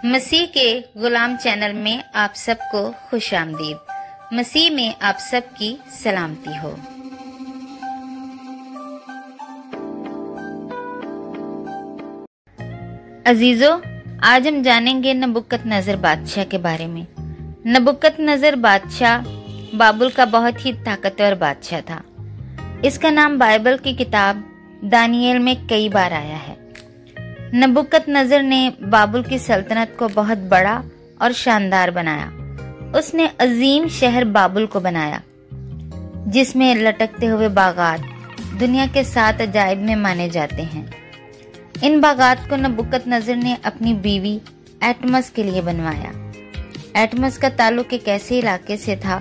مسیح کے غلام چینل میں آپ سب کو خوش آمدید۔ مسیح میں آپ سب کی سلامتی ہو۔ عزیزو، آج ہم جانیں گے نبوکت نظر بادشاہ کے بارے میں۔ نبوکت نظر بادشاہ بابل کا بہت ہی طاقتور بادشاہ تھا۔ اس کا نام بائبل کی کتاب دانیل میں کئی بار آیا ہے۔ نبوکت نظر نے بابل کی سلطنت کو بہت بڑا اور شاندار بنایا۔ اس نے عظیم شہر بابل کو بنایا، جس میں لٹکتے ہوئے باغات دنیا کے 7 عجائب میں مانے جاتے ہیں۔ ان باغات کو نبوکت نظر نے اپنی بیوی ایٹمس کے لیے بنوایا۔ ایٹمس کا تعلق ایک ایسے علاقے سے تھا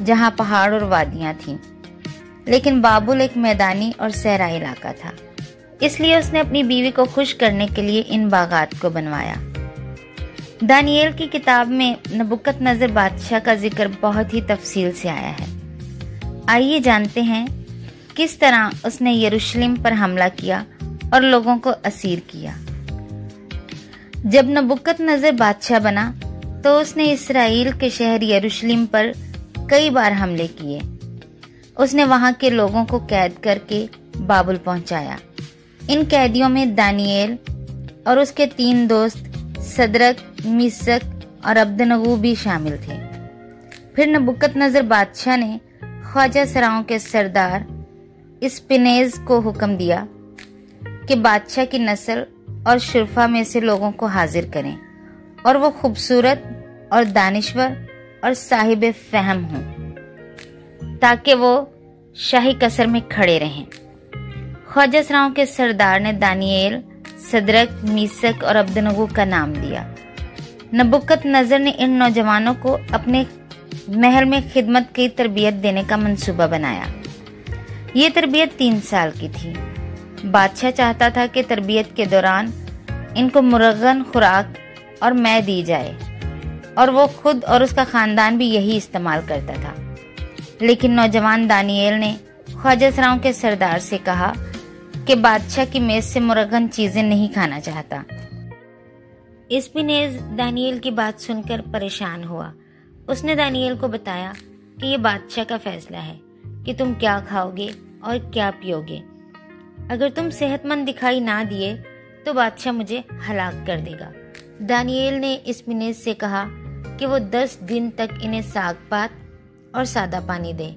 جہاں پہاڑ اور وادیاں تھیں، لیکن بابل ایک میدانی اور صحرائی علاقہ تھا، اس لیے اس نے اپنی بیوی کو خوش کرنے کے لیے ان باغات کو بنوایا۔ دانیل کی کتاب میں نبوکت نظر بادشاہ کا ذکر بہت ہی تفصیل سے آیا ہے۔ آئیے جانتے ہیں کس طرح اس نے یروشلم پر حملہ کیا اور لوگوں کو اسیر کیا۔ جب نبوکت نظر بادشاہ بنا تو اس نے اسرائیل کے شہر یروشلم پر کئی بار حملے کیے۔ اس نے وہاں کے لوگوں کو قید کر کے بابل پہنچایا۔ ان قیدیوں میں دانیل اور اس کے 3 دوست صدرک، میشک اور عبدنغو بھی شامل تھے۔ پھر نبوکت نظر بادشاہ نے خواجہ سراؤں کے سردار اسپنیز کو حکم دیا کہ بادشاہ کی نسل اور شرفا میں سے لوگوں کو حاضر کریں اور وہ خوبصورت اور دانشور اور صاحب فہم ہوں، تاکہ وہ شاہی قصر میں کھڑے رہیں۔ خواجہ سراؤں کے سردار نے دانیل، صدرک، میشک اور عبدنغو کا نام دیا۔ نبوکت نظر نے ان نوجوانوں کو اپنے محل میں خدمت کی تربیت دینے کا منصوبہ بنایا۔ یہ تربیت 3 سال کی تھی۔ بادشاہ چاہتا تھا کہ تربیت کے دوران ان کو مرغن خوراک اور مے دی جائے، اور وہ خود اور اس کا خاندان بھی یہی استعمال کرتا تھا۔ لیکن نوجوان دانیل نے خواجہ سراؤں کے سردار سے کہا کہ بادشاہ کی میز سے مرغن چیزیں نہیں کھانا چاہتا۔ اسپنیز دانیل کی بات سن کر پریشان ہوا۔ اس نے دانیل کو بتایا کہ یہ بادشاہ کا فیصلہ ہے کہ تم کیا کھاؤ گے اور کیا پیو گے۔ اگر تم صحت مند دکھائی نہ دیے تو بادشاہ مجھے ہلاک کر دے گا۔ دانیل نے اسپنیز سے کہا کہ وہ 10 دن تک انہیں ساگ پات اور سادہ پانی دے،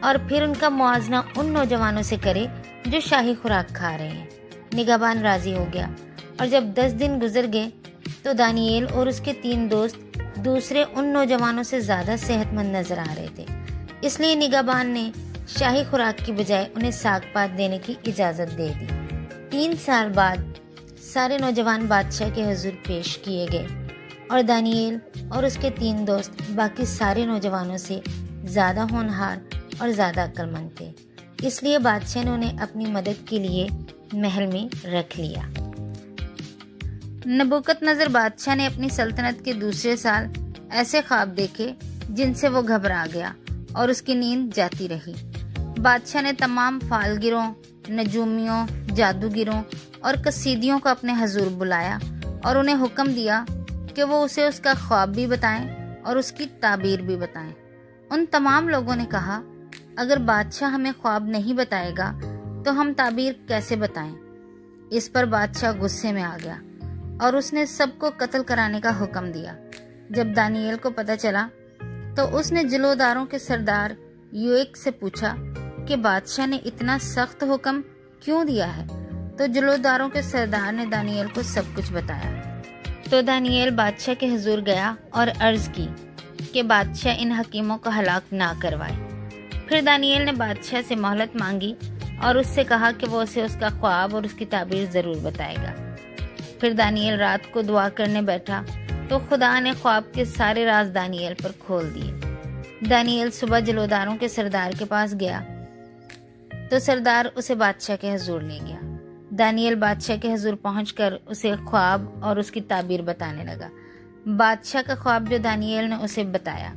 اور پھر ان کا موازنہ ان نوجوانوں سے کرے جو شاہی خوراک کھا رہے ہیں۔ نگہبان راضی ہو گیا، اور جب 10 دن گزر گئے تو دانیل اور اس کے 3 دوست دوسرے ان نوجوانوں سے زیادہ صحت مند نظر آ رہے تھے، اس لیے نگہبان نے شاہی خوراک کی بجائے انہیں ساگ پات دینے کی اجازت دے دی۔ 3 سال بعد سارے نوجوان بادشاہ کے حضور پیش کیے گئے، اور دانیل اور اس کے 3 دوست باقی سارے نوجوانوں سے زیادہ ہونہار اور زیادہ عقل مند تھے، اس لیے بادشاہ نے انہیں اپنی مدد کے لیے محل میں رکھ لیا۔ نبوکت نظر بادشاہ نے اپنی سلطنت کے دوسرے سال ایسے خواب دیکھے جن سے وہ گھبرا گیا اور اس کی نیند جاتی رہی۔ بادشاہ نے تمام فالگروں، نجومیوں، جادوگروں اور قصیدیوں کو اپنے حضور بلایا اور انہیں حکم دیا کہ وہ اسے اس کا خواب بھی بتائیں اور اس کی تعبیر بھی بتائیں۔ ان تمام لوگوں نے کہا، اگر بادشاہ ہمیں خواب نہیں بتائے گا تو ہم تعبیر کیسے بتائیں؟ اس پر بادشاہ غصے میں آ گیا اور اس نے سب کو قتل کرانے کا حکم دیا۔ جب دانیل کو پتہ چلا تو اس نے جلوداروں کے سردار یوئک سے پوچھا کہ بادشاہ نے اتنا سخت حکم کیوں دیا ہے؟ تو جلوداروں کے سردار نے دانیل کو سب کچھ بتایا۔ تو دانیل بادشاہ کے حضور گیا اور عرض کی کہ بادشاہ ان حکیموں کو ہلاک نہ کروائے۔ پھر دانیل نے بادشاہ سے مہلت مانگی اور اس سے کہا کہ وہ اسے اس کا خواب اور اس کی تعبیر ضرور بتائے گا۔ پھر دانیل رات کو دعا کرنے بیٹھا تو خدا نے خواب کے سارے راز دانیل پر کھول دیے۔ دانیل صبح جلوداروں کے سردار کے پاس گیا تو سردار اسے بادشاہ کے حضور لے گیا۔ دانیل بادشاہ کے حضور پہنچ کر اسے خواب اور اس کی تعبیر بتانے لگا۔ بادشاہ کا خواب جو دانیل نے اسے بتایا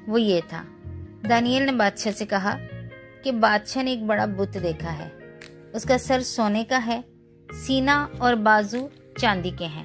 وہ یہ تھا۔ دانیل نے بادشاہ سے کہا کہ بادشاہ نے ایک بڑا بت دیکھا ہے، اس کا سر سونے کا ہے، سینہ اور بازو چاندی کے ہیں،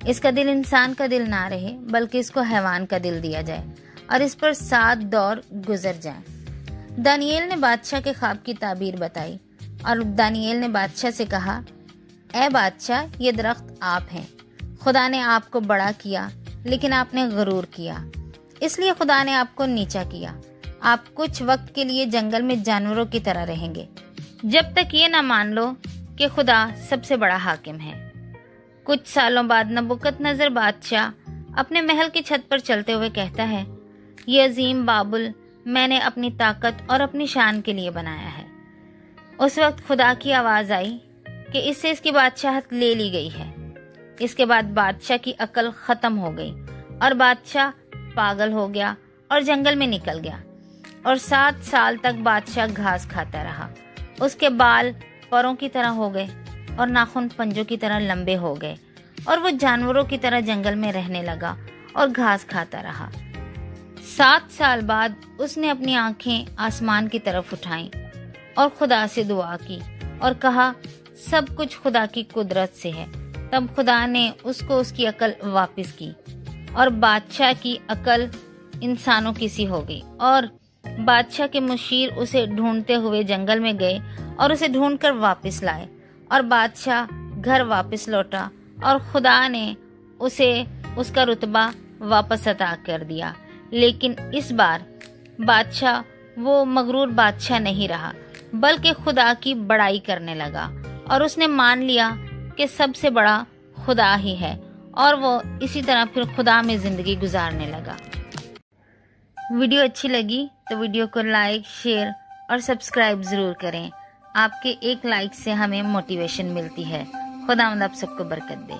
اس کا دل انسان کا دل نہ رہے بلکہ اس کو حیوان کا دل دیا جائے اور اس پر 7 دور گزر جائیں۔ دانیال نے بادشاہ کے خواب کی تعبیر بتائی اور دانیال نے بادشاہ سے کہا، اے بادشاہ، یہ درخت آپ ہیں۔ خدا نے آپ کو بڑا کیا لیکن آپ نے غرور کیا، اس لیے خدا نے آپ کو نیچا کیا۔ آپ کچھ وقت کے لیے جنگل میں جانوروں کی طرح رہیں گے جب تک یہ نہ مان لو کہ خدا سب سے بڑا حاکم ہے۔ کچھ سالوں بعد نبوکت نظر بادشاہ اپنے محل کی چھت پر چلتے ہوئے کہتا ہے، یہ عظیم بابل میں نے اپنی طاقت اور اپنی شان کے لیے بنایا ہے۔ اس وقت خدا کی آواز آئی کہ اس سے اس کی بادشاہت لے لی گئی ہے۔ اس کے بعد بادشاہ کی عقل ختم ہو گئی اور بادشاہ پاگل ہو گیا اور جنگل میں نکل گیا، اور 7 سال تک بادشاہ گھاس کھاتا رہا۔ اس کے بال پروں کی طرح ہو گئے اور ناخن پنجوں کی طرح لمبے ہو گئے، اور وہ جانوروں کی طرح جنگل میں رہنے لگا اور گھاس کھاتا رہا۔ 7 سال بعد اس نے اپنی آنکھیں آسمان کی طرف اٹھائیں اور خدا سے دعا کی اور کہا، سب کچھ خدا کی قدرت سے ہے۔ تب خدا نے اس کو اس کی عقل واپس کی اور بادشاہ کی عقل انسانوں کی سی ہو گئی، اور بادشاہ کے مشیر اسے ڈھونڈتے ہوئے جنگل میں گئے اور اسے ڈھونڈ کر واپس لائے، اور بادشاہ گھر واپس لوٹا اور خدا نے اسے اس کا رتبہ واپس عطا کر دیا۔ لیکن اس بار بادشاہ وہ مغرور بادشاہ نہیں رہا بلکہ خدا کی بڑائی کرنے لگا، اور اس نے مان لیا کہ سب سے بڑا خدا ہی ہے، اور وہ اسی طرح پھر خدا میں زندگی گزارنے لگا۔ ویڈیو اچھی لگی تو ویڈیو کو لائک، شیئر اور سبسکرائب ضرور کریں۔ آپ کے ایک لائک سے ہمیں موٹیویشن ملتی ہے۔ خداوند آپ سب کو برکت دے۔